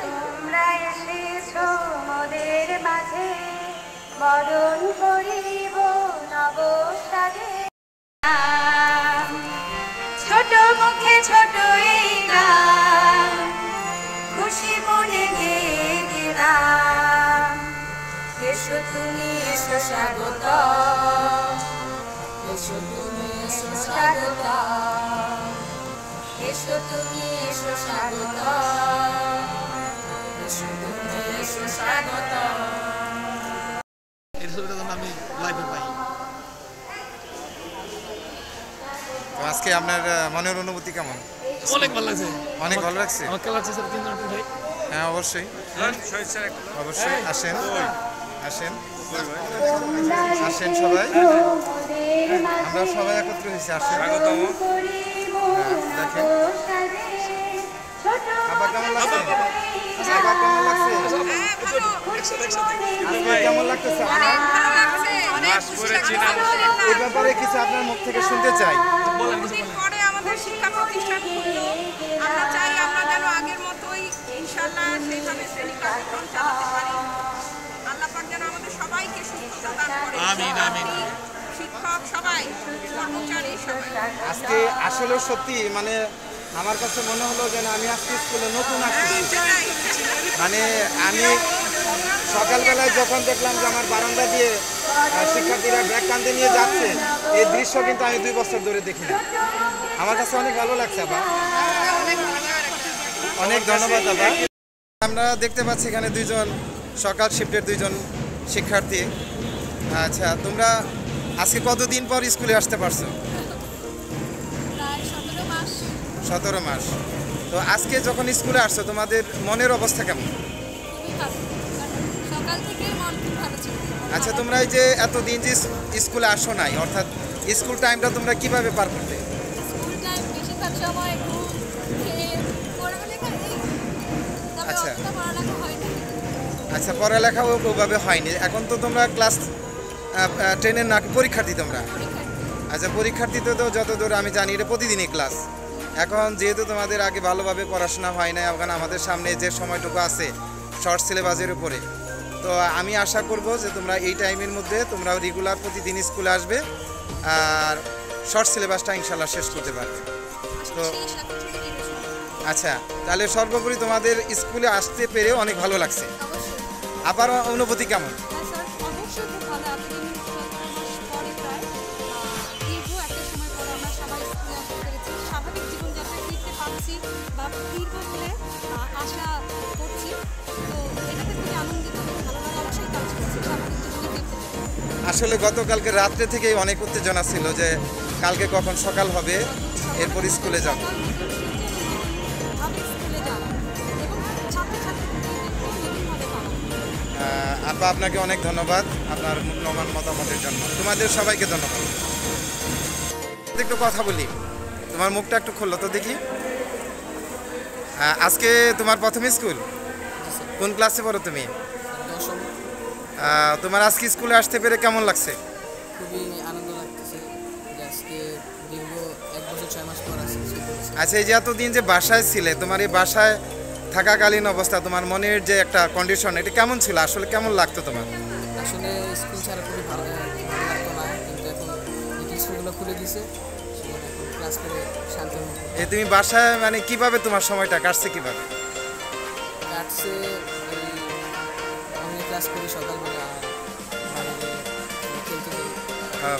তোমরা এসেছো মোদের মাঝে, বরণ করিব নব সাজে। ছোট মুখে ছোট এই গান, খুশি মনে গেয়ে গেলাম। এসো তুমি এসো স্বাগত, এসো তুমি এসো স্বাগত, এসো তুমি এসো স্বাগত, এসো তুমি এসো স্বাগত। এই ছবিটা যেন আমি লাইভে পাই। আজকে আপনার মনের অনুভূতি কেমন? অনেক ভালো লাগছে। অনেক ভালো লাগছে? আমার খেলা হচ্ছে স্যার 3 জন ভাই। হ্যাঁ অবশ্যই অবশ্যই আসেন আসেন আসেন সবাই, আমরা সবাই একত্র হয়েছি। আসেন দেখেন আবার কেমন লাগছে? আবার কেমন লাগছে? কেমন লাগতেছে? এই ব্যাপারে কিছু আপনার মুখ থেকে শুনতে চাই। পরে আমাদের শিক্ষা প্রতিষ্ঠান খুললো, আমরা চাই আমরা যেন আগের মতোই ইনশাআল্লাহ সেইভাবে শ্রেণী কার্যক্রম চালাতে পারি। আল্লাহ পাক যেন আমাদের সবাইকে সুস্থতা দান করে। আমিন আমিন। শিক্ষক সবাই, কর্মচারী সবাই। আজকে আসলে সত্যি মানে আমার কাছে মনে হলো যেন আমি আজকে স্কুলে নতুন আসছি। মানে আমি সকালবেলায় যখন দেখলাম যে আমার বারান্দা দিয়ে শিক্ষার্থীরা ব্যাগ কাঁধে নিয়ে যাচ্ছে, এই দৃশ্য কিন্তু আমি 2 বছর ধরে দেখি না। আমার কাছে অনেক ভালো লাগছে আপা, অনেক ধন্যবাদ আপা। আমরা দেখতে পাচ্ছি এখানে 2 জন সকাল শিফটের 2 জন শিক্ষার্থী। আচ্ছা, তোমরা আজকে কতদিন পর স্কুলে আসতে পারছো? 17 মাস। তো আজকে যখন স্কুলে আসছো তোমাদের মনের অবস্থা কেমন? আচ্ছা, তোমরা এই যে এতদিন যে স্কুলে আসো নাই, অর্থাৎ স্কুল টাইমটা তোমরা কিভাবে পার করতে? আচ্ছা আচ্ছা, পড়ালেখাও ওভাবে হয়নি। এখন তো তোমরা ক্লাস 10-এর না পরীক্ষার্থী তোমরা? আচ্ছা, পরীক্ষার্থীতে তো যতদূর আমি জানি এটা প্রতিদিনই ক্লাস। এখন যেহেতু তোমাদের আগে ভালোভাবে পড়াশোনা হয় না, এখন আমাদের সামনে যে সময়টুকু আছে শর্ট সিলেবাসের উপরে, তো আমি আশা করব যে তোমরা এই টাইমের মধ্যে তোমরা রেগুলার প্রতিদিন স্কুলে আসবে আর শর্ট সিলেবাসটা ইনশাল্লাহ শেষ করতে পারবে। তো আচ্ছা, তাহলে সর্বোপরি তোমাদের স্কুলে আসতে পেরে অনেক ভালো লাগছে। আবার অনুভূতি কেমন? আসলে গতকালকে রাত্রে থেকেই অনেক উত্তেজনা ছিল যে কালকে কখন সকাল হবে, এরপর স্কুলে যাব। আপা, আপনাকে অনেক ধন্যবাদ আপনার মূল্যবান মতামতের জন্য। তোমাদের সবাইকে ধন্যবাদ। একটু কথা বলি, তোমার মুখটা একটু খুললো তো দেখি। আজকে তোমার প্রথম স্কুল? কোন ক্লাসে পড়ো তুমি? তোমার আজকে স্কুলে আসতে পেরে কেমন লাগছে? খুবই আনন্দ লাগতেছে। আজকে দীর্ঘ 1 বছর 6 মাস পর আসছি। আচ্ছা, এই যে এতদিন যে বাসায় ছিলে, তোমার এই বাসায় থাকাকালীন অবস্থা তোমার মনের যে একটা কন্ডিশন, এটা কেমন ছিল? আসলে কেমন লাগতো তোমার? আসলে স্কুল ছাড়া খুবই ভালো লাগতো না, কিন্তু এখন স্কুল দোকানগুলো খুলে দিয়েছে, সেখানে এখন ক্লাস করে শান্ত তুমি বাসায় মানে কিভাবে তোমার সময়টা কাটছে কিভাবে? কাটছে। অনলাইন ক্লাস করি সকালবেলা, আর খেলতে যাই।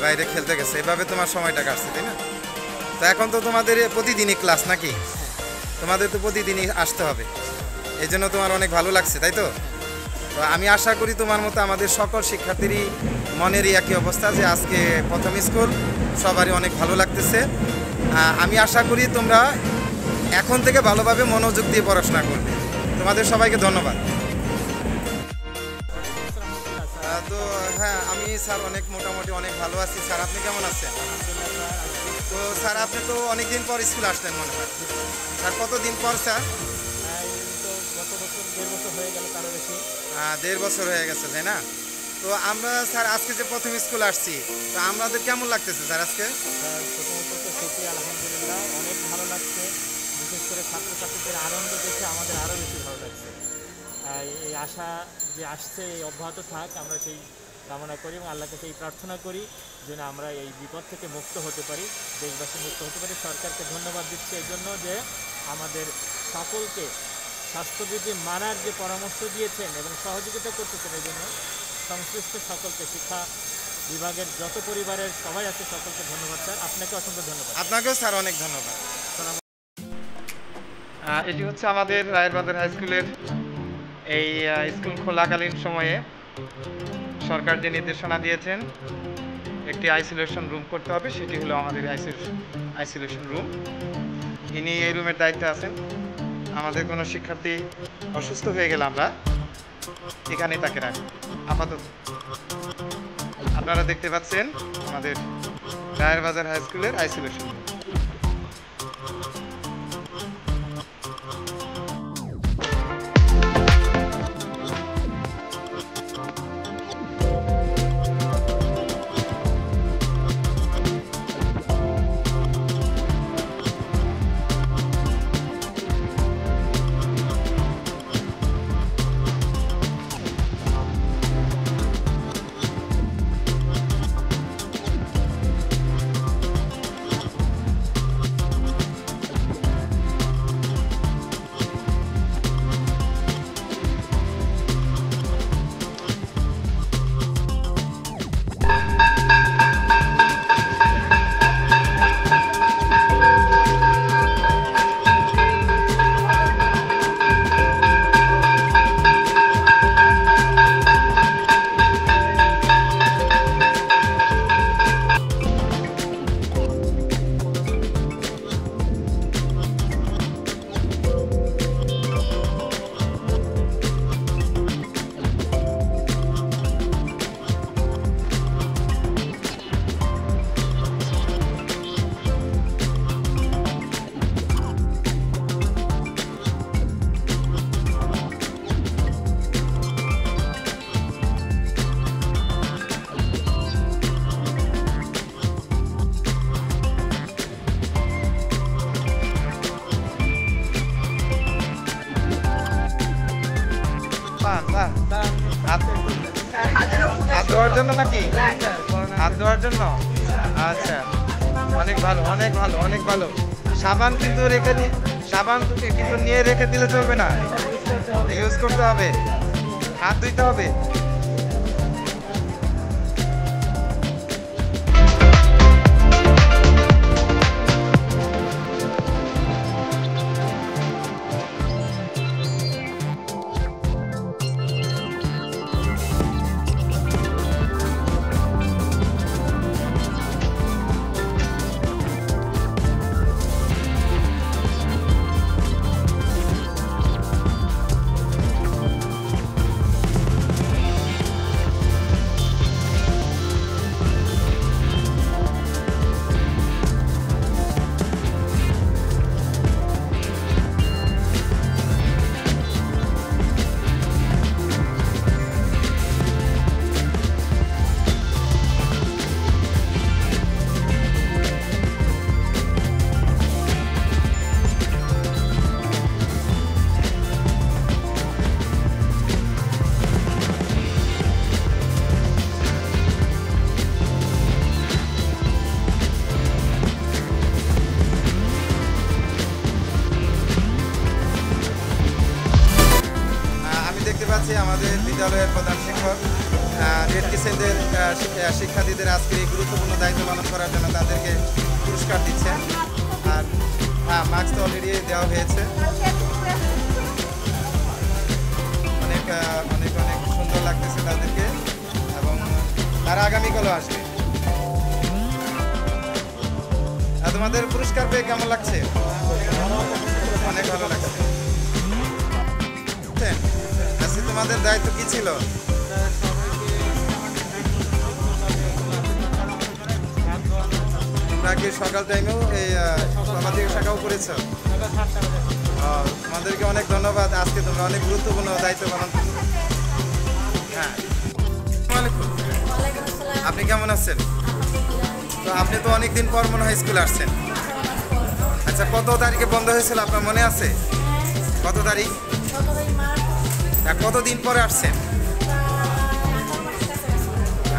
বাইরে খেলতে গেছে, এভাবে তোমার সময়টা কাটছে তাই না? তো এখন তো তোমাদের প্রতিদিনই ক্লাস নাকি? তোমাদের তো প্রতিদিনই আসতে হবে, এই জন্য তোমার অনেক ভালো লাগছে তাই তো? তো আমি আশা করি তোমার মতো আমাদের সকল শিক্ষার্থীরই মনেরই একই অবস্থা যে আজকে প্রথম স্কুল, সবারই অনেক ভালো লাগতেছে। আমি আশা করি তোমরা এখন থেকে ভালোভাবে মনোযোগ দিয়ে পড়াশোনা করবে। তোমাদের সবাইকে ধন্যবাদ। তো হ্যাঁ, আমি স্যার মোটামুটি অনেক ভালো আছি। স্যার আপনি কেমন আছেন? তো স্যার আপনি তো অনেকদিন পর স্কুল আসলেন মনে হয়। স্যার কতদিন পর স্যার? গত বছর 1.5 বছর হয়ে গেল, তারও বেশি। 1.5 বছর হয়ে গেছে তাই না? তো আমরা স্যার আজকে যে প্রথম স্কুল আসছি, তো আমাদের কেমন লাগতেছে স্যার আজকে? প্রথমত তো সত্যি আলহামদুলিল্লাহ অনেক ভালো লাগছে, বিশেষ করে ছাত্রছাত্রীদের আনন্দ দেখে আমাদের আরও বেশি ভালো লাগছে। এই আশা যে আসছে এই অব্যাহত থাক, আমরা সেই কামনা করি এবং আল্লাহকে সেই প্রার্থনা করি যেন আমরা এই বিপদ থেকে মুক্ত হতে পারি, দেশবাসী মুক্ত হতে পারি। সরকারকে ধন্যবাদ দিচ্ছি এই জন্য যে আমাদের সকলকে স্বাস্থ্যবিধি মানার যে পরামর্শ দিয়েছেন এবং সহযোগিতা করতেছেন, এই জন্য সংশ্লিষ্ট সকলকে, শিক্ষা বিভাগের যত পরিবারের সবাই আছে সকলকে ধন্যবাদ স্যার। আপনাকে অসংখ্য ধন্যবাদ। আপনাকেও স্যার অনেক ধন্যবাদ। এটি হচ্ছে আমাদের রায়েরবাজার হাই স্কুলের এই স্কুল খোলাকালীন সময়ে সরকার যে নির্দেশনা দিয়েছেন একটি আইসোলেশন রুম করতে হবে, সেটি হলো আমাদের আইসোলেশন রুম। ইনি এই রুমের দায়িত্বে আছেন। আমাদের কোনো শিক্ষার্থী অসুস্থ হয়ে গেলে আমরা এখানেই তাকে রাখি আপাতত। আপনারা দেখতে পাচ্ছেন আমাদের রায়েরবাজার হাই স্কুলের আইসোলেশন রুম। হাত ধোয়ার জন্য নাকি? হাত ধোয়ার জন্য, আচ্ছা অনেক ভালো, অনেক ভালো, অনেক ভালো। সাবান কিন্তু সাবান কিন্তু নিয়ে রেখে দিলে চলবে না, ইউজ করতে হবে, হাত ধুইতে হবে। আমাদের বিদ্যালয়ের প্রধান শিক্ষক রেডক্রিসেন্টের শিক্ষার্থীদের আজকে এই গুরুত্বপূর্ণ দায়িত্ব পালন করার জন্য তাদেরকে পুরস্কার দিচ্ছেন। আর হ্যাঁ, মাস্ক তো অলরেডি দেওয়া হয়েছে। অনেক অনেক অনেক সুন্দর লাগতেছে তাদেরকে, এবং তারা আগামীকালও আসবে। তোমাদের পুরস্কার পেয়ে কেমন লাগছে? অনেক ভালো লাগছে। আজকে তোমাদের দায়িত্ব কি ছিল? তোমরা কি সকাল টাইমেও এই সমাধিক শাখাও করেছো? তোমাদেরকে অনেক ধন্যবাদ। আজকে তোমরা অনেক গুরুত্বপূর্ণ দায়িত্ব পালন করছো। হ্যাঁ, আপনি কেমন আছেন? তো আপনি তো অনেকদিন পর মনে হয় স্কুলে আসছেন। আচ্ছা, কত তারিখে বন্ধ হয়েছিল আপনার মনে আছে? কত তারিখ? কতদিন পরে আসছেন?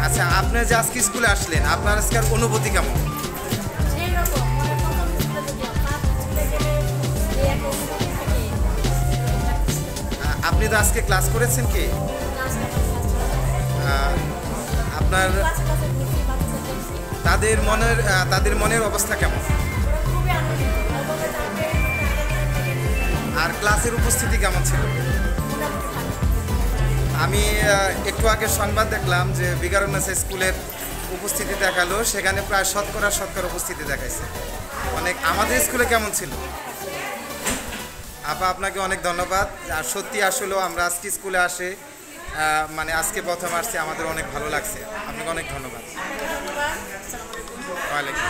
আচ্ছা, আপনি যে আজকে স্কুলে আসলেন, আপনার আজকের অনুভূতি কেমন? আপনি তো আজকে ক্লাস করেছেন কি? আপনার তাদের মনের অবস্থা কেমন? আর ক্লাসের উপস্থিতি কেমন ছিল? আমি একটু আগে সংবাদ দেখলাম যে বিগারুন্নাসা স্কুলের উপস্থিতি দেখালো, সেখানে প্রায় শতকরা উপস্থিতি দেখাইছে। অনেক। আমাদের স্কুলে কেমন ছিল? আপা, আপনাকে অনেক ধন্যবাদ। আর সত্যি আসলেও আমরা আজকে স্কুলে আসে মানে আজকে প্রথম আসছি, আমাদের অনেক ভালো লাগছে। আপনাকে অনেক ধন্যবাদ। ওয়ালাইকুম।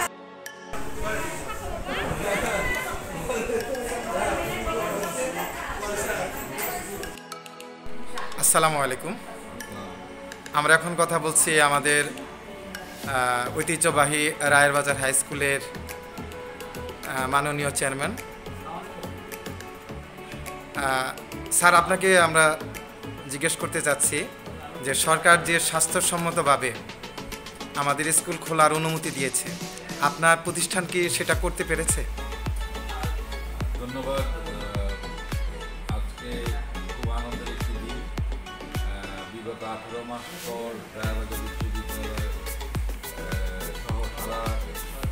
আসসালামু আলাইকুম। আমরা এখন কথা বলছি আমাদের ঐতিহ্যবাহী রায়ের বাজার হাই স্কুলের মাননীয় চেয়ারম্যান স্যার। আপনাকে আমরা জিজ্ঞেস করতে চাচ্ছি যে সরকার যে স্বাস্থ্যসম্মতভাবে আমাদের স্কুল খোলার অনুমতি দিয়েছে, আপনার প্রতিষ্ঠান কি সেটা করতে পেরেছে? ধন্যবাদ। আজকে খুব আনন্দের একটি দিন। বিগত 18 মাস পর রায়বাজার বিশ্ববিদ্যালয় সহ সারা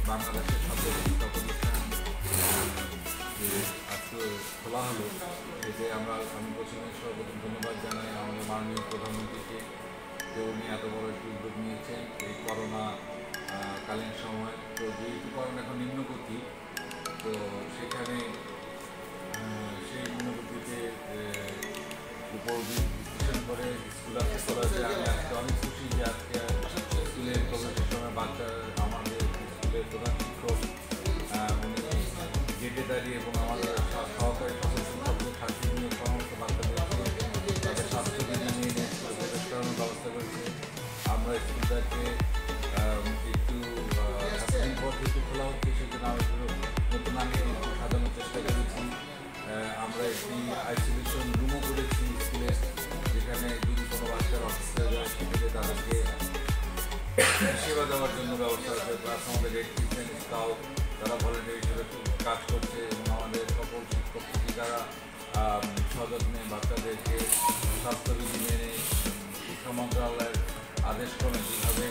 বাংলাদেশের সবচেয়ে শিক্ষা প্রতিষ্ঠান আজকে খোলা হলো। এতে আমি প্রথমে সর্বপ্রথম ধন্যবাদ জানাই আমাদের মাননীয় প্রধানমন্ত্রীকে, যে উনি এত বড় একটি উদ্যোগ নিয়েছেন এই করোনা কালীন সময়। তো যেহেতু করোনা এখন নিম্নগতি, তো সেখানে সেই নিম্নগতিতে উপর বিশ্লেষণ করে স্কুল আসতে করা হয়েছে। আমি আজকে অনেক খুশি যে আজকে স্কুলের প্রবেশের সময় আমাদের স্কুলের প্রধান শিক্ষক উনি গেটে দাঁড়িয়ে এবং আমাদের সহকারী সকল শিক্ষকদের সাথে নিয়ে সমস্ত বাচ্চাদেরকে তাদের স্বাস্থ্যবিধি নিয়ে প্রবেশ করানোর ব্যবস্থা করেছে। আমরা স্কুলটাকে একটু এতদিন পর যেহেতু খোলা হচ্ছে, সেজন্য আমরা একটু নতুন আগে একটু সাজানোর চেষ্টা করেছি। আমরা একটি আইসোলেশন রুমও করেছি স্কুলে, যেখানে যদি কোনো বাচ্চার অসুস্থ হয়ে যায় সেক্ষেত্রে তাদেরকে সেবা দেওয়ার জন্য ব্যবস্থা আছে। প্লাস আমাদের রেড ক্রিসেন্ট স্কাউট তারা ভলেন্টিয়ার হিসেবে কাজ করছে, এবং আমাদের সকল শিক্ষক শিক্ষিকারা সযত্নে বাচ্চাদেরকে স্বাস্থ্যবিধি মেনে শিক্ষা মন্ত্রণালয়ের আদেশক্রমে যেভাবে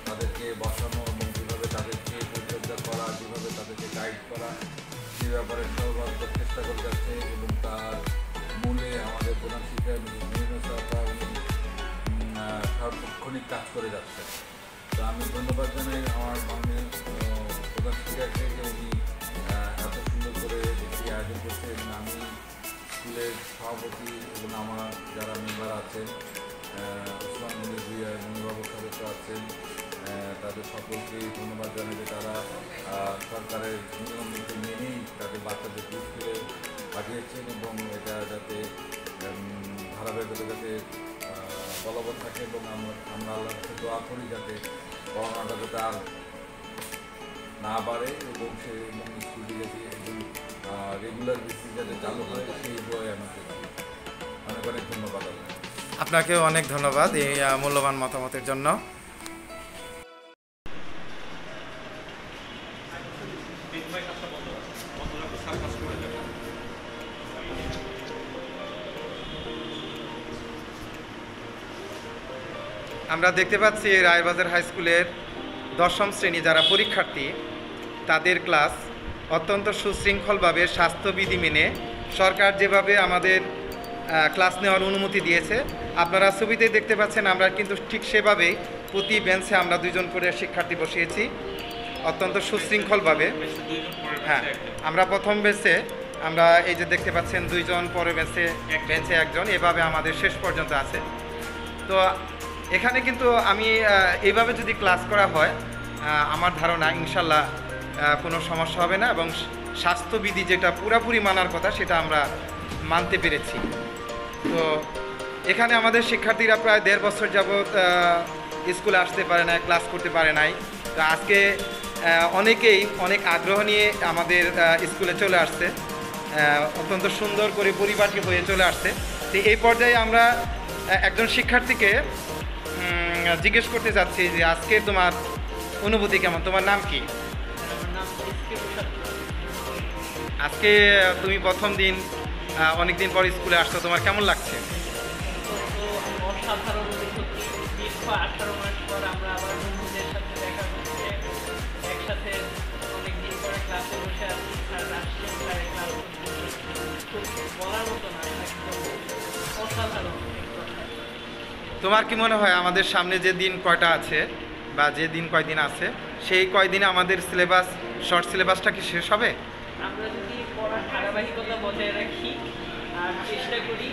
তাদেরকে বসানো এবং যেভাবে তাদেরকে পরিচর্যা করা, যেভাবে তাদেরকে গাইড করা, সে ব্যাপারে সর্বাত্মক চেষ্টা করে যাচ্ছে। এবং তার মূলে আমাদের প্রধান শিক্ষক উনি সার্বক্ষণিক কাজ করে যাচ্ছে। তো আমি ধন্যবাদ জানাই আমার মাননীয় প্রধান শিক্ষককে, যে উনি এত সুন্দর করে একটি আয়োজন করছে। এবং আমি স্কুলের সভাপতি এবং আমার যারা মেম্বার আছেন, ওসমান মল্লিক ভুইয়া এবং সদস্য আছেন, তাদের সকলকে ধন্যবাদ জানাই যে তারা সরকারের নিয়ম নীতি মেনেই তাদের বাচ্চাদের স্কুলে পাঠিয়েছেন, এবং এটা যাতে ধারাবাহিকতা যাতে বলবৎ থাকে। এবং আমরা আল্লাহর কাছে দোয়া করি যাতে করোনাটা যাতে আর না বাড়ে, এবং স্কুলটি যাতে একদম রেগুলার ভিত্তি যাতে চালু হয়, সেই দোয়াই আমি অনেক অনেক ধন্যবাদ। আপনাকেও অনেক ধন্যবাদ এই মূল্যবান মতামতের জন্য। আমরা দেখতে পাচ্ছি রায়েরবাজার হাই স্কুলের 10ম শ্রেণী যারা পরীক্ষার্থী তাদের ক্লাস অত্যন্ত সুশৃঙ্খলভাবে স্বাস্থ্যবিধি মেনে সরকার যেভাবে আমাদের ক্লাস নেওয়ার অনুমতি দিয়েছে, আপনারা ছবিতে দেখতে পাচ্ছেন আমরা কিন্তু ঠিক সেভাবেই প্রতি বেঞ্চে আমরা 2 জন করে শিক্ষার্থী বসিয়েছি অত্যন্ত সুশৃঙ্খলভাবে। হ্যাঁ, আমরা প্রথম বেঞ্চে আমরা এই যে দেখতে পাচ্ছেন 2 জন, পরের বেঞ্চে 1 জন, এভাবে আমাদের শেষ পর্যন্ত আছে। তো এখানে কিন্তু আমি এইভাবে যদি ক্লাস করা হয় আমার ধারণা ইনশাল্লাহ কোনো সমস্যা হবে না, এবং স্বাস্থ্যবিধি যেটা পুরোপুরি মানার কথা সেটা আমরা মানতে পেরেছি। তো এখানে আমাদের শিক্ষার্থীরা প্রায় 1.5 বছর যাবৎ স্কুলে আসতে পারে না, ক্লাস করতে পারে নাই। তো আজকে অনেকেই অনেক আগ্রহ নিয়ে আমাদের স্কুলে চলে আসছে, অত্যন্ত সুন্দর করে পরিপাটি হয়ে চলে আসছে। তো এই পর্যায়ে আমরা একজন শিক্ষার্থীকে জিজ্ঞেস করতে চাচ্ছি যে আজকে তোমার অনুভূতি কেমন, তোমার নাম কি? আজকে তুমি প্রথম দিন, অনেক দিন পর স্কুলে আসছো, তোমার কেমন লাগছে? অসাধারণ অনুভূতি। দীর্ঘ 18 মাস পর আমরা আবার বন্ধুদের সাথে দেখা করছে, একসাথে অনেকদিন পরে ক্লাসে বসে আছি, স্যার আসছেন, স্যারের ক্লাস বলার মতো না, একদম অসাধারণ। তোমার কি মনে হয় আমাদের সামনে যে দিন কয়টা আছে বা যে দিন কয়দিন আছে সেই কয়দিনে আমাদের সিলেবাস, শর্ট সিলেবাসটা কি শেষ হবে? আমরা যদি পড়ার ধারাবাহিকতা বজায় রাখি আর চেষ্টা করি,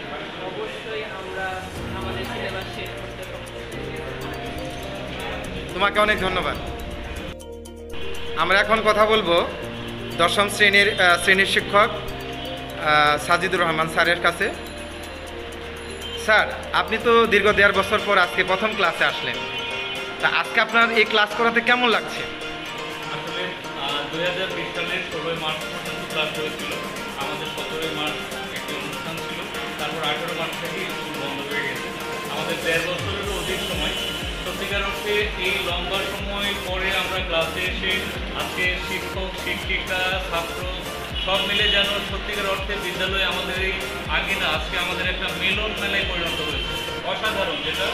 অবশ্যই আমরা আমাদের সিলেবাস শেষ করতে পারব। তোমাকে অনেক ধন্যবাদ। আমরা এখন কথা বলবো 10ম শ্রেণীর শিক্ষক সাজিদুর রহমান স্যারের কাছে। স্যার, আপনি তো দীর্ঘ 1.5 বছর পর আজকে প্রথম ক্লাসে আসলেন, তা আজকে আপনার এই ক্লাস করাতে কেমন লাগছে? আসলে 2020 সালের 16 মার্চ পর্যন্ত ক্লাস হয়েছিল। আমাদের 17 মার্চ একটি অনুষ্ঠান ছিল, তারপর 18 মার্চ থেকে স্কুল বন্ধ হয়ে গেছে। আমাদের 1.5 বছরেরও অধিক সময়, সত্যিকার অর্থে এই লম্বা সময় পরে আমরা ক্লাসে এসে আজকে শিক্ষক, শিক্ষিকা, ছাত্র সব মিলে যেন সত্যিকার অর্থে বিদ্যালয়ে আমাদের এই আঙ্গিনা আজকে আমাদের একটা মিলন মেলায় পরিণত হয়েছে। অসাধারণ, যেটা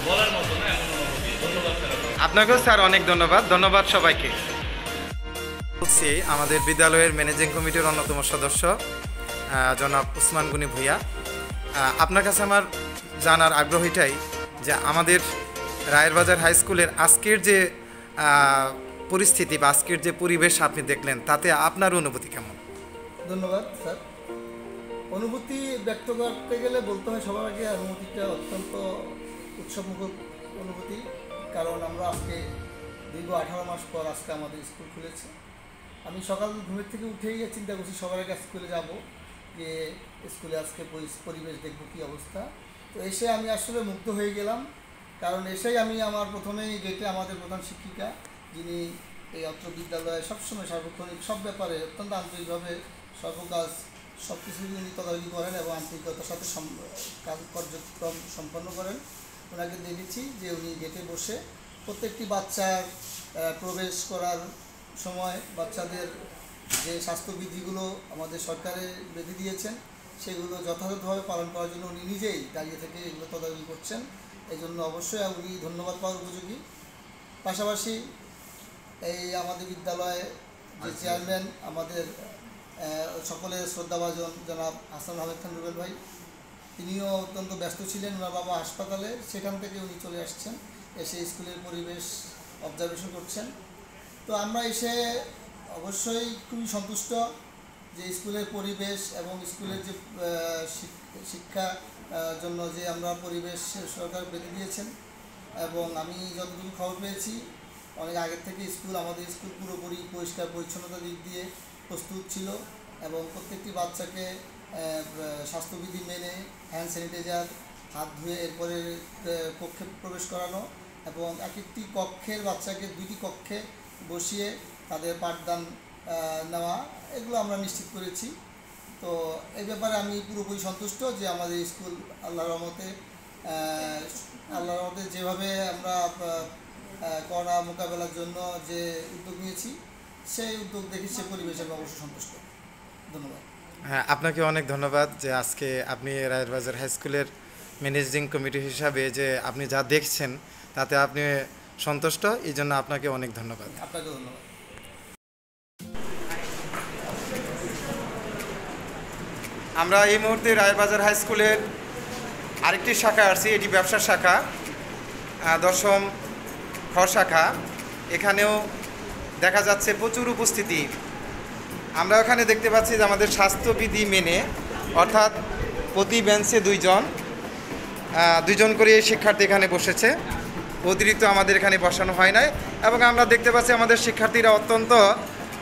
বলার মতো না এমন অনুভূতি। ধন্যবাদ স্যার। আপনাকেও স্যার অনেক ধন্যবাদ। ধন্যবাদ সবাইকে। বলছি আমাদের বিদ্যালয়ের ম্যানেজিং কমিটির অন্যতম সদস্য জনাব উসমান গনি ভূঁইয়া। আপনার কাছে আমার জানার আগ্রহীটাই যে আমাদের রায়েরবাজার হাই স্কুলের আজকের যে পরিস্থিতি বা আজকের যে পরিবেশ আপনি দেখলেন, তাতে আপনার অনুভূতি কেমন? ধন্যবাদ স্যার। অনুভূতি ব্যক্ত করতে গেলে বলতে হয় সবার আগে অনুভূতিটা অত্যন্ত উৎসবমুখর অনুভূতি, কারণ আমরা আজকে দীর্ঘ 18 মাস পর আজকে আমাদের স্কুল খুলেছে। আমি সকাল ঘুমের থেকে উঠেই চিন্তা করছি সবার আগে স্কুলে যাব, যে স্কুলে আজকে পরিবেশ দেখবো কী অবস্থা। তো এসে আমি আসলে মুগ্ধ হয়ে গেলাম, কারণ এসেই আমি আমার প্রথমেই গেটে আমাদের প্রধান শিক্ষিকা, যিনি এই অত্র বিদ্যালয়ে সবসময় সার্বক্ষণিক সব ব্যাপারে অত্যন্ত আন্তরিকভাবে সর্বকাজ সব কিছু তিনি তদারকি করেন এবং আন্তরিকতার সাথে কার্যক্রম সম্পন্ন করেন। ওনাকে দেখেছি যে উনি গেটে বসে প্রত্যেকটি বাচ্চার প্রবেশ করার সময় বাচ্চাদের যে স্বাস্থ্যবিধিগুলো আমাদের সরকারে বেঁধে দিয়েছেন সেগুলো যথাযথভাবে পালন করার জন্য উনি নিজেই দাঁড়িয়ে থেকে এগুলো তদারকি করছেন। এই জন্য অবশ্যই উনি ধন্যবাদ পাওয়ার উপযোগী। পাশাপাশি এই আমাদের বিদ্যালয়ে যে চেয়ারম্যান, আমাদের সকলের শ্রদ্ধাভাজন জনাব হাসান আহমেদ খান রুবেল ভাই, তিনিও অত্যন্ত ব্যস্ত ছিলেন, ওনার বাবা হাসপাতালে, সেখান থেকে উনি চলে আসছেন, এসে স্কুলের পরিবেশ অবজারভেশন করছেন। তো আমরা এসে অবশ্যই খুবই সন্তুষ্ট যে স্কুলের পরিবেশ এবং স্কুলের যে শিক্ষা জন্য যে আমরা পরিবেশ সরকার বেঁধে দিয়েছেন, এবং আমি যতটুকু খবর পেয়েছি অনেক আগের থেকে আমাদের স্কুল পুরোপুরি পরিষ্কার পরিচ্ছন্নতার দিক দিয়ে প্রস্তুত ছিল, এবং প্রত্যেকটি বাচ্চাকে স্বাস্থ্যবিধি মেনে হ্যান্ড স্যানিটাইজার, হাত ধুয়ে এরপরে কক্ষে প্রবেশ করানো, এবং এক একটি কক্ষের বাচ্চাকে 2টি কক্ষে বসিয়ে তাদের পাঠদান নেওয়া, এগুলো আমরা নিশ্চিত করেছি। তো এই ব্যাপারে আমি পুরোপুরি সন্তুষ্ট যে আমাদের স্কুল আল্লাহর রহমতে যেভাবে আমরা করোনা মোকাবেলার জন্য যে উদ্যোগ নিয়েছি সেই উদ্যোগ দেখি সে পরিবেশে আমি অবশ্যই সন্তুষ্ট। ধন্যবাদ। হ্যাঁ, আপনাকে অনেক ধন্যবাদ যে আজকে আপনি রায়েরবাজার হাই স্কুলের ম্যানেজিং কমিটি হিসাবে যে আপনি যা দেখছেন তাতে আপনি সন্তুষ্ট, এই জন্য আপনাকে অনেক ধন্যবাদ। আপনাকে ধন্যবাদ। আমরা এই মুহূর্তে রায়বাজার হাই স্কুলের আরেকটি শাখা আসছি, এটি ব্যবসার শাখা, 10ম খ শাখা। এখানেও দেখা যাচ্ছে প্রচুর উপস্থিতি। আমরা ওখানে দেখতে পাচ্ছি যে আমাদের স্বাস্থ্যবিধি মেনে, অর্থাৎ প্রতি বেঞ্চে দুইজন করে শিক্ষার্থী এখানে বসেছে, অতিরিক্ত আমাদের এখানে বসানো হয় নাই। এবং আমরা দেখতে পাচ্ছি আমাদের শিক্ষার্থীরা অত্যন্ত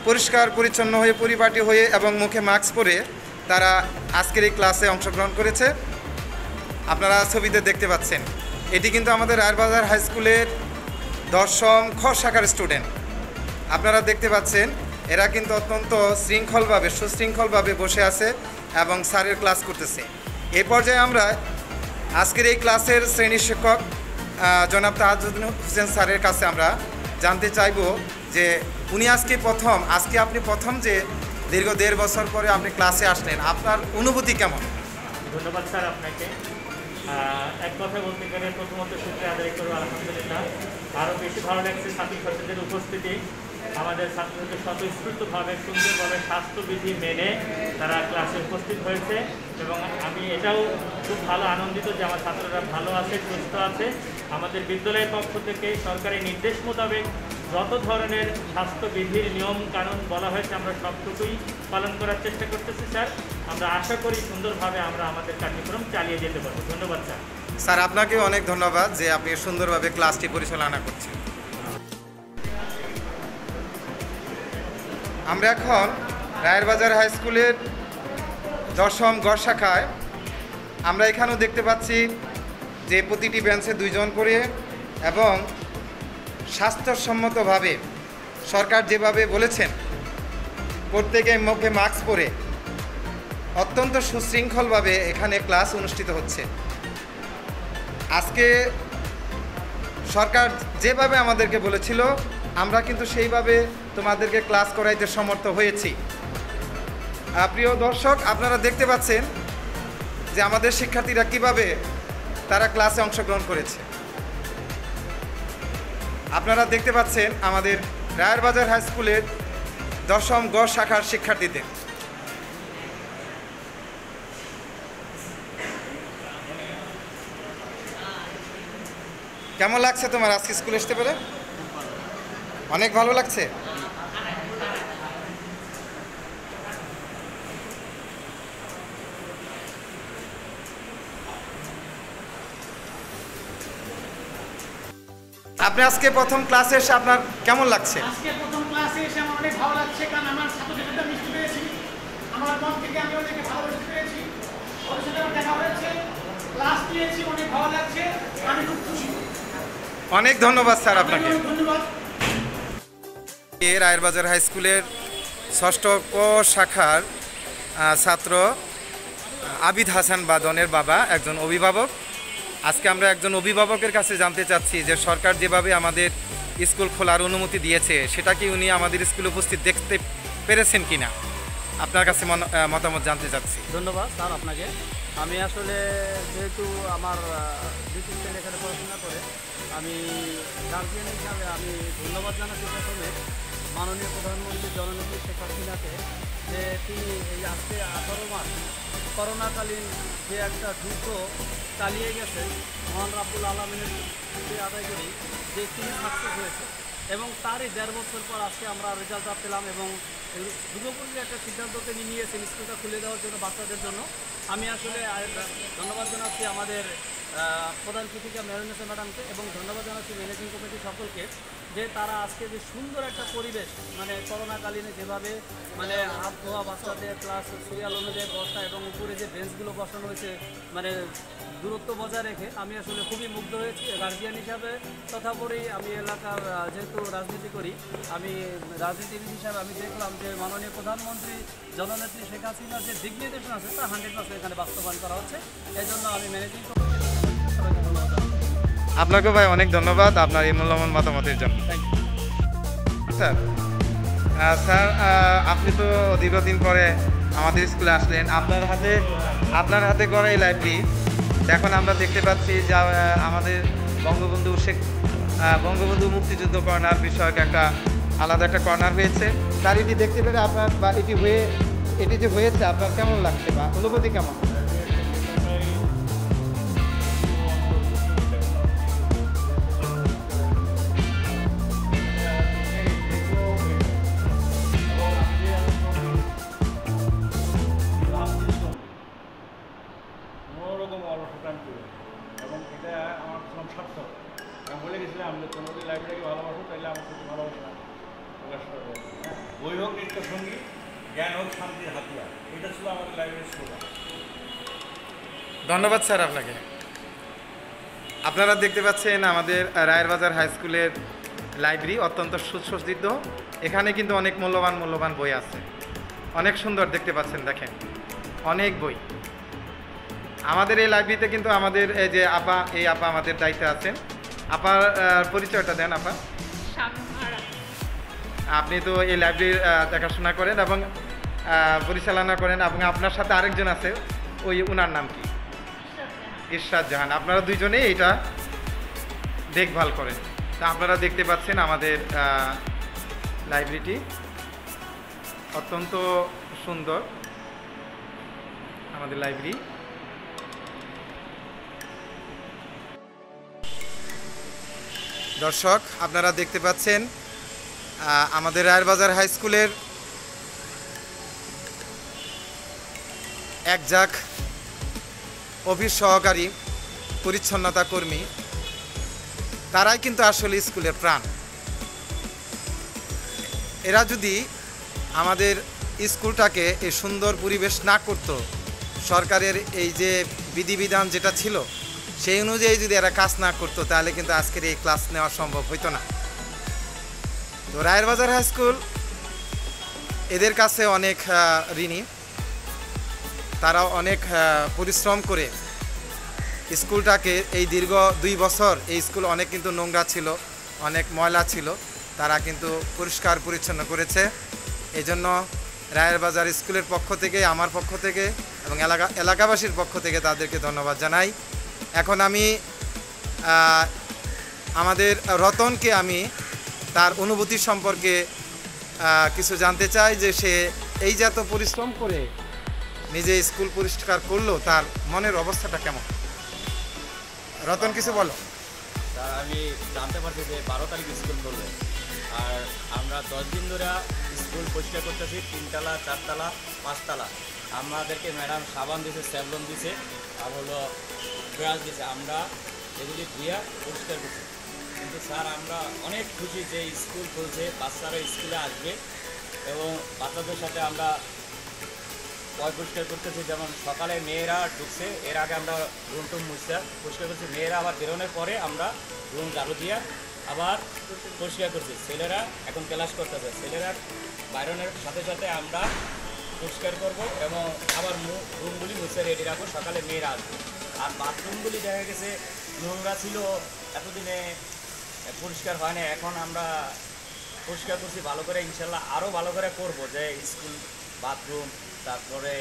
পরিষ্কার পরিচ্ছন্ন হয়ে, পরিপাটি হয়ে এবং মুখে মাস্ক পরে তারা আজকের এই ক্লাসে অংশগ্রহণ করেছে। আপনারা ছবিতে দেখতে পাচ্ছেন, এটি কিন্তু আমাদের রায়বাজার হাই স্কুলের 10ম খ শাখার স্টুডেন্ট। আপনারা দেখতে পাচ্ছেন এরা কিন্তু অত্যন্ত শৃঙ্খলভাবে, সুশৃঙ্খলভাবে বসে আছে এবং স্যারের ক্লাস করতেছে। এই পর্যায়ে আমরা আজকের এই ক্লাসের শ্রেণী শিক্ষক জনাব তাহাজ্জুদ্দিন হোসেন স্যারের কাছে আমরা জানতে চাইব যে উনি আজকে আপনি প্রথম যে দীর্ঘ 1.5 বছর পরে আপনি ক্লাসে আসলেন, আপনার অনুভূতি কেমন? ধন্যবাদ স্যার আপনাকে। এক কথা বলতে গেলে প্রথমত সূত্রে আদায় করবো আলহামদুলিল্লাহ। আরও বেশি ভালো লাগছে ছাত্রছাত্রীদের উপস্থিতি। আমাদের ছাত্রছাত্রী স্বতঃস্ফূর্তভাবে সুন্দরভাবে স্বাস্থ্যবিধি মেনে তারা ক্লাসে উপস্থিত হয়েছে এবং আমি এটাও খুব ভালো আনন্দিত যে আমার ছাত্ররা ভালো আছে, সুস্থ আছে। আমাদের বিদ্যালয়ের পক্ষ থেকে সরকারি নির্দেশ মোতাবেক যত ধরনের স্বাস্থ্যবিধির নিয়ম কানুন বলা হয়েছে আমরা সবটুকুই পালন করার চেষ্টা করতেছি স্যার। আমরা আশা করি সুন্দরভাবে আমরা আমাদের কার্যক্রম চালিয়ে যেতে পারবো। ধন্যবাদ স্যার। স্যার আপনাকে অনেক ধন্যবাদ যে আপনি সুন্দরভাবে ক্লাসটি পরিচালনা করছেন। আমরা এখন রায়েরবাজার হাই স্কুলের 10ম গ শাখায় আমরা এখানেও দেখতে পাচ্ছি যে প্রতিটি বেঞ্চে 2 জন করে এবং স্বাস্থ্যসম্মতভাবে সরকার যেভাবে বলেছেন প্রত্যেকে মুখে মাস্ক পরে অত্যন্ত সুশৃঙ্খলভাবে এখানে ক্লাস অনুষ্ঠিত হচ্ছে। আজকে সরকার যেভাবে আমাদেরকে বলেছিল আমরা কিন্তু সেইভাবে তোমাদেরকে ক্লাস করাইতে সমর্থ হয়েছি। প্রিয় দর্শক, আপনারা দেখতে পাচ্ছেন যে আমাদের শিক্ষার্থীরা কিভাবে তারা ক্লাসে অংশগ্রহণ করেছে। আপনারা দেখতে পাচ্ছেন আমাদের রায়েরবাজার হাই স্কুলের 10ম গ শাখার শিক্ষার্থীদের। কেমন লাগছে তোমার আজকে স্কুলে আসতে পেরে? অনেক ভালো লাগছে। আপনি আজকে প্রথম ক্লাসে এসে আপনার কেমন লাগছে? আজকে প্রথম ক্লাসে এসে আমার অনেক ভালো লাগছে, কারণ আমার ছাত্রছাত্রীরা মিশতে পেরেছি, আমার মন থেকে আমি ওদেরকে ভালোবাসতে পেরেছি, ওদের সাথে আমার দেখা হয়েছে, ক্লাস নিয়েছি, অনেক ভালো লাগছে, আমি খুব খুশি। অনেক ধন্যবাদ স্যার আপনাকে। ধন্যবাদ। রায়েরবাজার হাই স্কুলের 6ষ্ঠ ক শাখার ছাত্র আবিদ হাসান বাদনের বাবা, একজন অভিভাবক। আজকে আমরা একজন অভিভাবকের কাছে জানতে চাচ্ছি যে সরকার যেভাবে আমাদের স্কুল খোলার অনুমতি দিয়েছে সেটা কি উনি আমাদের স্কুলে উপস্থিত দেখতে পেরেছেন কিনা, আপনার কাছে মতামত জানতে চাচ্ছি। ধন্যবাদ স্যার আপনাকে। আমি আসলে যেহেতু আমার দ্বিতীয় ছেলে এখানে পড়াশোনা করে, আমি গার্জিয়ান হিসাবে আমি ধন্যবাদ জানাচ্ছি প্রথমে মাননীয় প্রধানমন্ত্রী জননেত্রী শেখ হাসিনাকে, যে তিনি এই আজকে 18 মাস করোনাকালীন যে একটা যুদ্ধ চালিয়ে গেছেন, মহান রাব্বুল আলামিনের আদায় করি যে তিনি সাকসেস হয়েছে এবং তারই 1.5 বছর পর আজকে আমরা রেজাল্টটা পেলাম এবং দুর্গাপুরের একটা সিদ্ধান্ত তিনি নিয়েছেন স্কুলটা খুলে দেওয়ার জন্য বাচ্চাদের জন্য। আমি আসলে ধন্যবাদ জানাচ্ছি আমাদের প্রধান শিক্ষিকা মেহরুন্নেসা ম্যাডামকে এবং ধন্যবাদ জানাচ্ছি ম্যানেজিং কমিটি সকলকে, যে তারা আজকে যে সুন্দর একটা পরিবেশ, মানে করোনাকালীনে যেভাবে মানে হাত ধোয়া বাচ্চাদের প্লাস সিরিয়াল অনুযায়ী বসা এবং উপরে যে বেঞ্চগুলো বসানো হয়েছে মানে দূরত্ব বজায় রেখে, আমি আসলে খুবই মুগ্ধ হয়েছি গার্জিয়ান হিসাবে। তথাপি আমি এলাকার যেহেতু রাজনীতি করি, আমি রাজনীতিবিদ হিসাবে আমি দেখলাম যে মাননীয় প্রধানমন্ত্রী জননেত্রী শেখ হাসিনার যে দিক নির্দেশনা আছে তা 100% এখানে বাস্তবায়ন করা হচ্ছে। এই জন্য আমি ম্যানেজিং কমিটি সবাইকে ধন্যবাদ। আপনাকে ভাই অনেক ধন্যবাদ আপনার এই মূল্যবান মতামতের জন্য। স্যার স্যার আপনি তো দীর্ঘদিন পরে আমাদের স্কুলে আসলেন, আপনার হাতে গড়া এই লাইব্রেরি এখন আমরা দেখতে পাচ্ছি যে আমাদের বঙ্গবন্ধু মুক্তিযুদ্ধ কর্নার বিষয়ক একটা আলাদা একটা কর্নার হয়েছে। তার এটি দেখতে পেলে আপনার বা এটি যে হয়েছে আপনার কেমন লাগছে বা অনুভূতি কেমন? মনোরকম অলসটান করে এবং এটা আমার শ্রম সার্থক। আমি বলে গেছিলাম যে তোমরা যদি লাইব্রেরিকে ভালোবাসো তাহলে আমার সাথে ভালোবাসা প্রকাশ করবে। বই হোক নিত্য সঙ্গী, জ্ঞান হোক শান্তির হাতিয়ার, এটা ছিল আমাদের লাইব্রেরির স্লোগান। ধন্যবাদ স্যার আপনাকে। আপনারা দেখতে পাচ্ছেন আমাদের রায়ের বাজার হাই স্কুলের লাইব্রেরি অত্যন্ত সুসজ্জিত। এখানে কিন্তু অনেক মূল্যবান বই আছে, অনেক সুন্দর দেখতে পাচ্ছেন, দেখেন অনেক বই। আমাদের এই লাইব্রেরিতে কিন্তু আমাদের এই যে আপা আমাদের দায়িত্বে আছেন। আপার পরিচয়টা দেন আপা। আপনি তো এই লাইব্রেরির দেখাশোনা করেন এবং পরিচালনা করেন এবং আপনার সাথে আরেকজন আছে, ওনার নাম কি? ইরশাদ জাহান। আপনারা দুইজনেই এটা দেখভাল করেন। তা আপনারা দেখতে পাচ্ছেন আমাদের লাইব্রেরিটি অত্যন্ত সুন্দর। আমাদের লাইব্রেরি দর্শক আপনারা দেখতে পাচ্ছেন আমাদের রায়ের বাজার হাই স্কুলের একজাক অফিস সহকারী, পরিচ্ছন্নতা কর্মী, তারাই কিন্তু আসলে স্কুলের প্রাণ। এরা যদি আমাদের স্কুলটাকে এই সুন্দর পরিবেশ না করত, সরকারের এই যে বিধিবিধান যেটা ছিল সেই অনুযায়ী যদি এরা কাজ না করতো, তাহলে কিন্তু আজকের এই ক্লাস নেওয়া সম্ভব হইতো না। তো রায়ের বাজার হাই স্কুল এদের কাছে অনেক ঋণী। তারা অনেক পরিশ্রম করে স্কুলটাকে এই দীর্ঘ 2 বছর এই স্কুল অনেক কিন্তু নোংরা ছিল, অনেক ময়লা ছিল, তারা কিন্তু পরিষ্কার পরিচ্ছন্ন করেছে। এই জন্য রায়ের বাজার স্কুলের পক্ষ থেকে, আমার পক্ষ থেকে এবং এলাকাবাসীর পক্ষ থেকে তাদেরকে ধন্যবাদ জানাই। এখন আমি আমাদের রতনকে আমি তার অনুভূতি সম্পর্কে কিছু জানতে চাই, যে সে এই যে এত পরিশ্রম করে নিজে স্কুল পরিষ্কার করলো, তার মনের অবস্থাটা কেমন? রতন কিছু বলো। আমি জানতে পারছি যে 12 তারিখ স্কুল করবে, আর আমরা 10 দিন ধরে স্কুল পরিষ্কার করতেছি, 3 তলা 4 তলা 5 তলা। আমাদেরকে ম্যাডাম সাবান দিয়েছে, স্যাভলন দিয়েছে, আর হলো ব্রাশ দিয়েছে, আমরা এগুলি ধুইয়া পরিষ্কার করছি। কিন্তু স্যার আমরা অনেক খুশি যে স্কুল খুলছে, বাচ্চারা স্কুলে আসবে এবং বাচ্চাদের সাথে আমরা পরিষ্কার করতেছি। যেমন সকালে মেয়েরা ঢুকছে, এর আগে আমরা রুম টুম মুছতে পরিষ্কার করছি, মেয়েরা আবার বেরোনোর পরে আমরা রুম ঝাড়ু দিয়ে আবার পরিষ্কার করছি। ছেলেরা এখন ক্লাস করতেছে, ছেলেরা বাইরনের সাথে সাথে আমরা পরিষ্কার করব এবং আবার রুমগুলি মুছে রেডি রাখবো, সকালে মেয়েরা আসবে। আর বাথরুমগুলি দেখা গেছে নোংরা ছিল, এতদিনে পরিষ্কার হয় না, এখন আমরা পরিষ্কার করছি ভালো করে, ইনশাল্লাহ আরও ভালো করে করব। যে স্কুল বাথরুম, তারপরে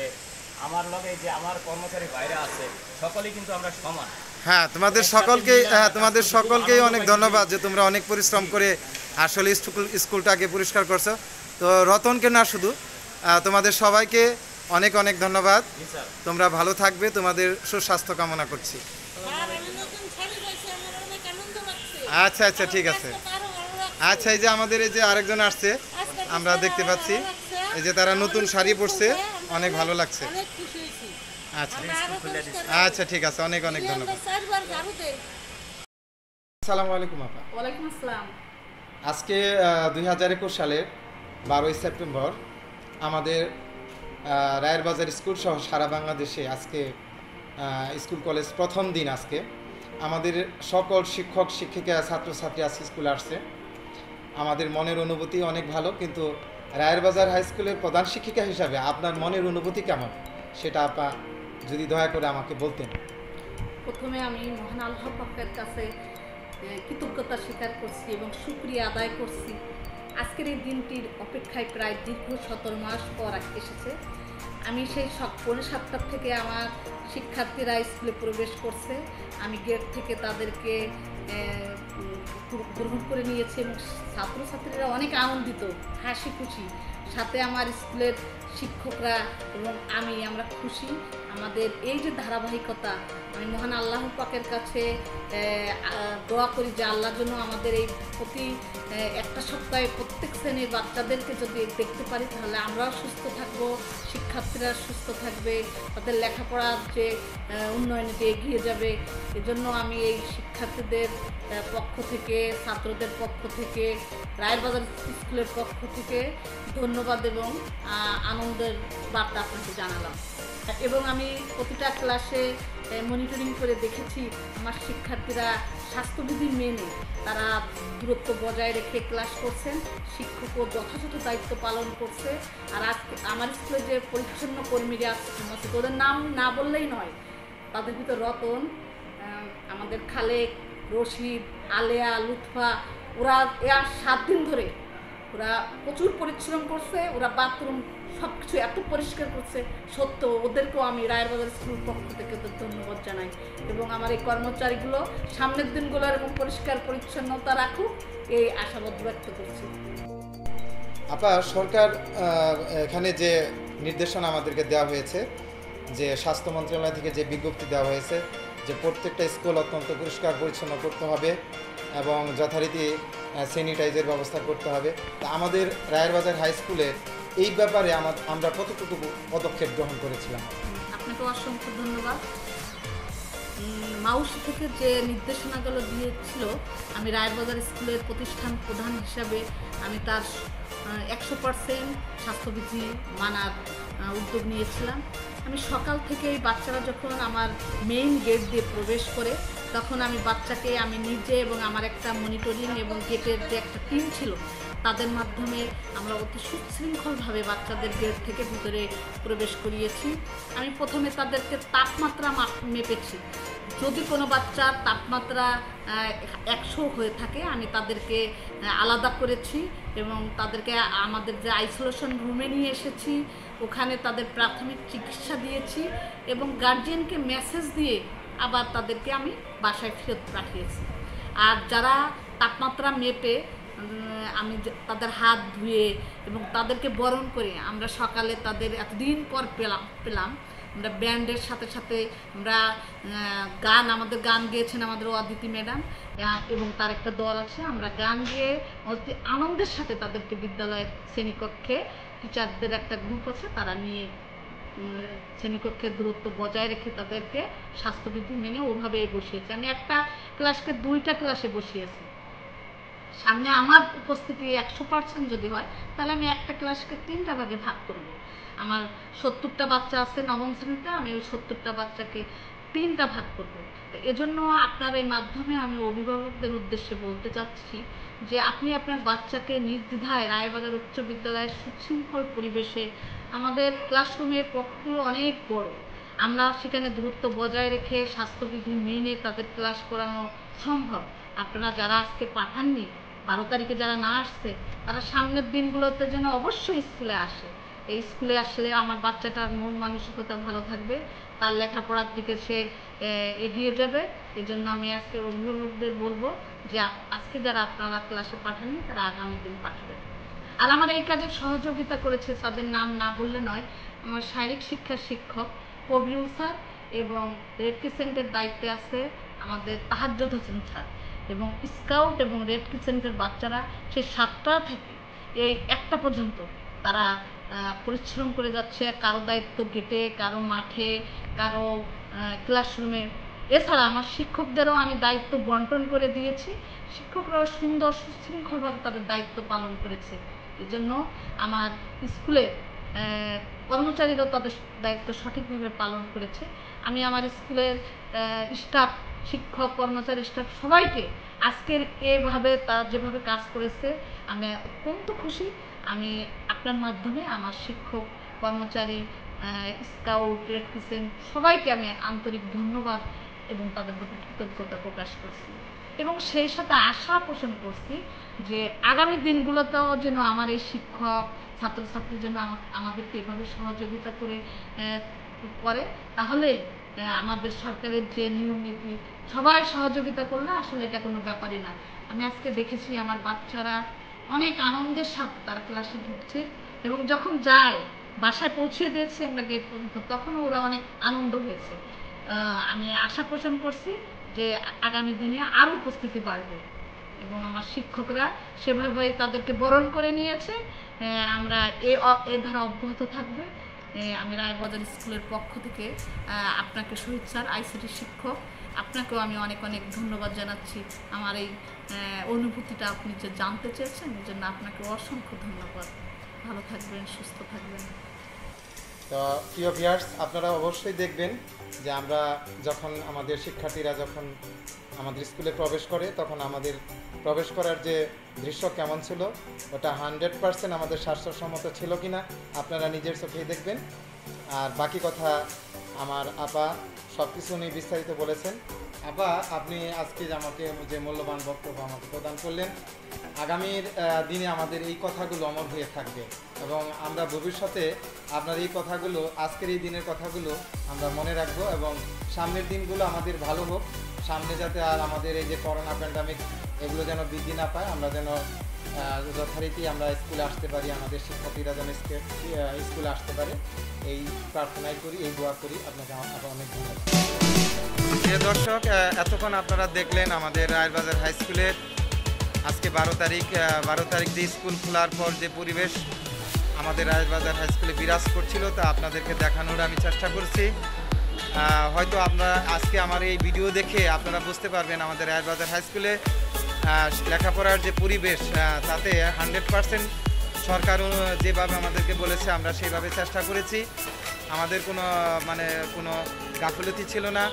আমার লগে যে আমার কর্মচারী বাইরে আছে, সকলেই কিন্তু আমরা সমান। হ্যাঁ, তোমাদের সকলকেই অনেক ধন্যবাদ যে তোমরা অনেক পরিশ্রম করে আসলে স্কুলটাকে পরিষ্কার করছো। তো রতনকে না শুধু, তোমাদের সবাইকে অনেক অনেক ধন্যবাদ। তোমরা ভালো থাকবে, তোমাদের সুস্বাস্থ্য কামনা করছি। আচ্ছা আচ্ছা, ঠিক আছে। আচ্ছা, এই যে আমাদের এই যে আরেকজন আসছে, আমরা দেখতে পাচ্ছি এই যে তারা নতুন শাড়ি পরছে, অনেক ভালো লাগছে। আচ্ছা আচ্ছা, ঠিক আছে, অনেক অনেক ধন্যবাদ। আসসালামু আলাইকুম আপা। ওয়ালাইকুম আসসালাম। আজকে 2021 সালের 12ই সেপ্টেম্বর আমাদের রায়ের বাজার স্কুল সহ সারা বাংলাদেশে আজকে স্কুল কলেজ প্রথম দিন। আজকে আমাদের সকল শিক্ষক শিক্ষিকা ছাত্রছাত্রী আজকে স্কুলে আসছে। আমাদের মনের অনুভূতি অনেক ভালো, কিন্তু রায়ের বাজার হাই স্কুলের প্রধান শিক্ষিকা হিসাবে আপনার মনের অনুভূতি কেমন সেটা আপা যদি দয়া করে আমাকে বলতেন। প্রথমে আমি মহান আল্লাহ পাকের কাছে কৃতজ্ঞতা স্বীকার করছি এবং শুকরিয়া আদায় করছি। আজকের এই দিনটির অপেক্ষায় প্রায় দীর্ঘ 17 মাস পর এসেছে। আমি সেই 7:30 থেকে আমার শিক্ষার্থীরা স্কুলে প্রবেশ করছে, আমি গেট থেকে তাদেরকে গ্রহণ করে নিয়েছে এবং ছাত্রছাত্রীরা অনেক আনন্দিত, হাসি খুশি। সাথে আমার স্কুলের শিক্ষকরা এবং আমরা খুশি। আমাদের এই যে ধারাবাহিকতা, আমি মহান আল্লাহ পাকের কাছে দোয়া করি যে আল্লাহর জন্য আমাদের এই প্রতি একটা সপ্তাহে প্রত্যেক শ্রেণীর বাচ্চাদেরকে যদি দেখতে পারি তাহলে আমরাও সুস্থ থাকবো, শিক্ষার্থীরা সুস্থ থাকবে, তাদের লেখাপড়ার যে উন্নয়নেতে এগিয়ে যাবে। এজন্য আমি এই শিক্ষার্থীদের পক্ষ থেকে, ছাত্রদের পক্ষ থেকে, রায়েরবাজার স্কুলের পক্ষ থেকে ধন্যবাদ এবং আনন্দের বার্তা আপনাকে জানালাম। এবং আমি প্রতিটা ক্লাসে মনিটরিং করে দেখেছি আমার শিক্ষার্থীরা স্বাস্থ্যবিধি মেনে তারা দূরত্ব বজায় রেখে ক্লাস করছেন, শিক্ষকও যথাযথ দায়িত্ব পালন করছে। আর আজকে আমার স্কুলে যে পরিচ্ছন্ন কর্মীরা আছে ওদের নাম না বললেই নয়, তাদের ভিতর রতন, আমাদের খালেক, রশিদ, আলেয়া, লুৎফা, ওরা 7 দিন ধরে ওরা প্রচুর পরিশ্রম করছে, ওরা বাথরুম সব কিছু এত পরিষ্কার করছে। সত্য, ওদেরকেও আমি রায়েরবাজার স্কুল পক্ষ থেকে ধন্যবাদ জানাই এবং আমার এই কর্মচারীগুলো সামনের দিনগুলো এরকম পরিষ্কার পরিচ্ছন্নতা রাখুক, এই আশাবাদ ব্যক্ত করছি। আপা, সরকার এখানে যে নির্দেশনা আমাদেরকে দেওয়া হয়েছে, যে স্বাস্থ্য মন্ত্রণালয় থেকে যে বিজ্ঞপ্তি দেওয়া হয়েছে যে প্রত্যেকটা স্কুল অত্যন্ত পরিষ্কার পরিচ্ছন্ন করতে হবে এবং যথারীতি স্যানিটাইজের ব্যবস্থা করতে হবে। তা আমাদের রায়েরবাজার হাই স্কুলে এই ব্যাপারে আমরা কতটুকু পদক্ষেপ গ্রহণ করেছিলাম? আপনাকে অসংখ্য ধন্যবাদ। মাউসি থেকে যে নির্দেশনাগুলো দিয়েছিল, আমি রায়েরবাজার স্কুলের প্রতিষ্ঠান প্রধান হিসাবে আমি তার 100% স্বাস্থ্যবিধি মানার উদ্যোগ নিয়েছিলাম। আমি সকাল থেকেই বাচ্চারা যখন আমার মেইন গেট দিয়ে প্রবেশ করে তখন আমি বাচ্চাকে আমি নিজে এবং আমার একটা মনিটরিং এবং গেটের যে একটা টিম ছিল তাদের মাধ্যমে আমরা অতি সুশৃঙ্খলভাবে বাচ্চাদের গেট থেকে ভিতরে প্রবেশ করিয়েছি। আমি প্রথমে তাদেরকে তাপমাত্রা মেপেছি। যদি কোনো বাচ্চার তাপমাত্রা 100 হয়ে থাকে আমি তাদেরকে আলাদা করেছি এবং তাদেরকে আমাদের যে আইসোলেশন রুমে নিয়ে এসেছি, ওখানে তাদের প্রাথমিক চিকিৎসা দিয়েছি এবং গার্জিয়ানকে মেসেজ দিয়ে আবার তাদেরকে আমি বাসায় ফেরত পাঠিয়েছি। আর যারা তাপমাত্রা মেপে আমি তাদের হাত ধুয়ে এবং তাদেরকে বরণ করে আমরা সকালে তাদের এতদিন পর পেলাম আমরা ব্যান্ডের সাথে সাথে আমরা আমাদের গান গেয়েছেন আমাদের অদিতি ম্যাডাম এবং তার একটা দল আছে। আমরা গান গেয়ে অতি আনন্দের সাথে তাদেরকে বিদ্যালয়ের শ্রেণীকক্ষে, টিচারদের একটা গ্রুপ আছে, তারা নিয়ে শ্রেণীকক্ষের দূরত্ব বজায় রেখে তাদেরকে স্বাস্থ্যবিধি মেনে ওভাবে বসিয়েছি। আমি একটা ক্লাসকে 2টা ক্লাসে বসিয়েছি। সামনে আমার উপস্থিতি 100% যদি হয় তাহলে আমি একটা ক্লাসকে 3টা ভাগে ভাগ করব। আমার 70টা বাচ্চা আছে নবম শ্রেণীতে, আমি ওই 70টা বাচ্চাকে 3টা ভাগ করব। এজন্য আপনার এই মাধ্যমে আমি অভিভাবকদের উদ্দেশ্যে বলতে চাচ্ছি যে আপনি আপনার বাচ্চাকে নির্দ্বিধায় রায়েরবাজার উচ্চ বিদ্যালয়ের সুশৃঙ্খল পরিবেশে, আমাদের ক্লাসরুমের কক্ষগুলো অনেক বড়, আমরা সেখানে দূরত্ব বজায় রেখে স্বাস্থ্যবিধি মেনে তাদের ক্লাস করানো সম্ভব। আপনারা যারা আজকে পাঠাননি, 12 তারিখে যারা না আসছে, তারা সামনের দিনগুলোতে যেন অবশ্যই স্কুলে আসে। এই স্কুলে আসলে আমার বাচ্চাটার মন মানসিকতা ভালো থাকবে, তার লেখাপড়ার দিকে সে এগিয়ে যাবে। এই জন্য আমি আজকে অভিভাবকদের বলবো যে আজকে যারা আপনারা ক্লাসে পাঠাননি তারা আগামী দিন পাঠাবেন। আর আমার এই কাজে সহযোগিতা করেছে, তাদের নাম না বললে নয়, আমার শারীরিক শিক্ষার শিক্ষক কবিউল স্যার এবং রেড ক্রিসেন্টের দায়িত্বে আছে আমাদের তাহাজ্জুদ হোসেন স্যার এবং স্কাউট এবং রেড ক্রিসেন্টের বাচ্চারা সেই 7টা থেকে এই 1টা পর্যন্ত তারা পরিশ্রম করে যাচ্ছে। কারো দায়িত্ব গেটে, কারো মাঠে, কারো ক্লাসরুমে। এছাড়া আমার শিক্ষকদেরও আমি দায়িত্ব বন্টন করে দিয়েছি, শিক্ষকরাও সুন্দর সুশৃঙ্খলভাবে তাদের দায়িত্ব পালন করেছে। এজন্য আমার স্কুলের কর্মচারীরাও তাদের দায়িত্ব সঠিকভাবে পালন করেছে। আমি আমার স্কুলের স্টাফ, শিক্ষক, কর্মচারী, স্টাফ সবাইকে আজকের এইভাবে তারা যেভাবে কাজ করেছে আমি অত্যন্ত খুশি। আমি আপনার মাধ্যমে আমার শিক্ষক, কর্মচারী, স্কাউট, রেড ক্রিসেন্ট সবাইকে আমি আন্তরিক ধন্যবাদ এবং তাদের প্রতি কৃতজ্ঞতা প্রকাশ করছি এবং সেই সাথে আশা পোষণ করছি যে আগামী দিনগুলোতেও যেন আমার এই শিক্ষক, ছাত্রছাত্রী যেন আমাদেরকে এভাবে সহযোগিতা করে তাহলে আমাদের সরকারের যে নিয়ম নীতি সবাই সহযোগিতা করলে আসলে এটা কোনো ব্যাপারই না। আমি আজকে দেখেছি আমার বাচ্চারা অনেক আনন্দের সাথে তারা ক্লাসে ঢুকছে এবং যখন যায় বাসায় পৌঁছে দিয়েছে আমরা গেট পর্যন্ত, তখন ওরা অনেক আনন্দ হয়েছে। আমি আশা পোষণ করছি যে আগামী দিনে আরও উপস্থিতি বাড়বে এবং আমার শিক্ষকরা সেভাবে তাদেরকে বরণ করে নিয়েছে। আমরা এ ধারা অব্যাহত থাকবে। আমি রায়বাজার স্কুলের পক্ষ থেকে আপনাকে শহীদ স্যার, আইসিটি শিক্ষক, আপনাকেও আমি অনেক অনেক ধন্যবাদ জানাচ্ছি। আমার এই অনুভূতিটা আপনি যে জানতে চেয়েছেন এই জন্য আপনাকে অসংখ্য ধন্যবাদ। ভালো থাকবেন, সুস্থ থাকবেন। তো প্রিয় ভিউয়ার্স, আপনারা অবশ্যই দেখবেন যে আমরা যখন আমাদের শিক্ষার্থীরা যখন আমাদের স্কুলে প্রবেশ করে তখন আমাদের প্রবেশ করার যে দৃশ্য কেমন ছিল ওটা 100% আমাদের স্বাস্থ্যসম্মত ছিল কিনা আপনারা নিজের চোখেই দেখবেন। আর বাকি কথা আমার আপা সব কিছু নিয়ে বিস্তারিত বলেছেন। আপা, আপনি আজকে আমাকে যে মূল্যবান বক্তব্য আমাকে প্রদান করলেন, আগামীর দিনে আমাদের এই কথাগুলো অমর হয়ে থাকবে এবং আমরা ভবিষ্যতে আপনার এই কথাগুলো, আজকের এই দিনের কথাগুলো আমরা মনে রাখবো এবং সামনের দিনগুলো আমাদের ভালো হোক। সামনে যাতে আর আমাদের এই যে করোনা প্যান্ডামিক এগুলো যেন বৃদ্ধি না পায়, আমরা যেন যথারীতি আমরা স্কুলে আসতে পারি, আমাদের শিক্ষার্থীরা যেন স্কুলে আসতে পারে, এই প্রার্থনাই করি, এই দোয়া করি। আপনাকে অনেক ধন্যবাদ। প্রিয় দর্শক, এতক্ষণ আপনারা দেখলেন আমাদের রায়েরবাজার হাই স্কুলের আজকে 12 তারিখ যে স্কুল খোলার পর যে পরিবেশ আমাদের রায়েরবাজার হাই স্কুলে বিরাজ করছিল তা আপনাদেরকে দেখানোর আমি চেষ্টা করছি। হয়তো আপনারা আজকে আমার এই ভিডিও দেখে আপনারা বুঝতে পারবেন আমাদের রায়েরবাজার হাই স্কুলে লেখাপড়ার যে পরিবেশ তাতে 100% সরকার যেভাবে আমাদেরকে বলেছে আমরা সেইভাবে চেষ্টা করেছি। আমাদের কোনো গাফিলতি ছিল না।